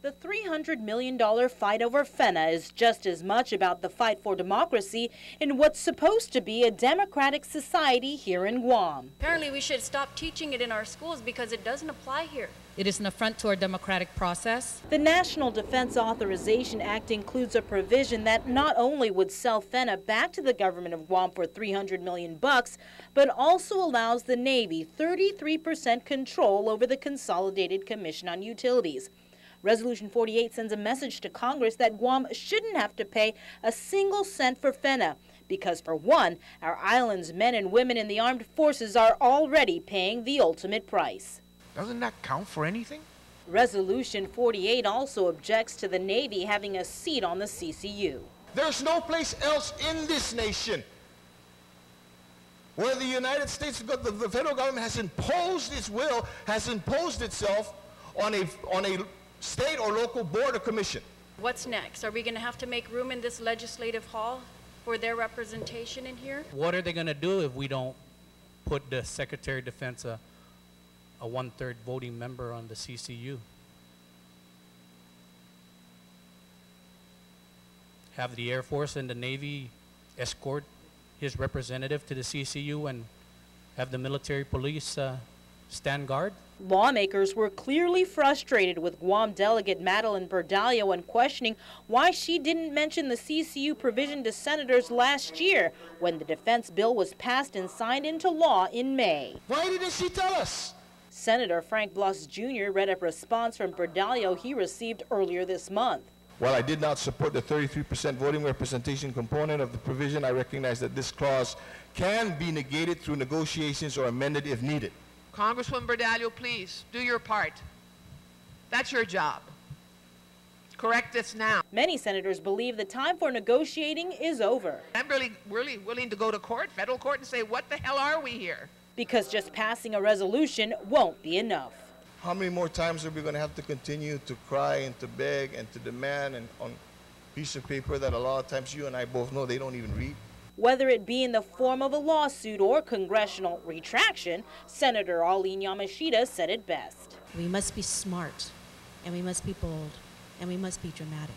The $300 million fight over FENA is just as much about the fight for democracy in what's supposed to be a democratic society here in Guam. Apparently we should stop teaching it in our schools because it doesn't apply here. It is an affront to our democratic process. The National Defense Authorization Act includes a provision that not only would sell FENA back to the government of Guam for $300 million, but also allows the Navy 33% control over the Consolidated Commission on Utilities. Resolution 48 sends a message to Congress that Guam shouldn't have to pay a single cent for FENA because, for one, our island's men and women in the armed forces are already paying the ultimate price. Doesn't that count for anything? Resolution 48 also objects to the Navy having a seat on the CCU. There's no place else in this nation where the United States, the federal government has imposed its will, has imposed itself on a state or local board or commission. What's next? Are we going to have to make room in this legislative hall for their representation in here? What are they going to do if we don't put the Secretary of Defense a 1/3 voting member on the CCU? Have the Air Force and the Navy escort his representative to the CCU and have the military police stand guard? Lawmakers were clearly frustrated with Guam delegate Madeline Berdallo and questioning why she didn't mention the CCU provision to senators last year when the defense bill was passed and signed into law in May. Why didn't she tell us? Senator Frank Bloss Jr. read a response from Berdallo he received earlier this month. While I did not support the 33% voting representation component of the provision, I recognize that this clause can be negated through negotiations or amended if needed. Congresswoman Berdallo, please do your part. That's your job. Correct this now. Many senators believe the time for negotiating is over. I'm really willing to go to court, federal court, and say, what the hell are we here? Because just passing a resolution won't be enough. How many more times are we going to have to continue to cry and to beg and to demand and on a piece of paper that a lot of times you and I both know they don't even read? Whether it be in the form of a lawsuit or congressional retraction, Senator Arlene Yamashita said it best. We must be smart, and we must be bold, and we must be dramatic.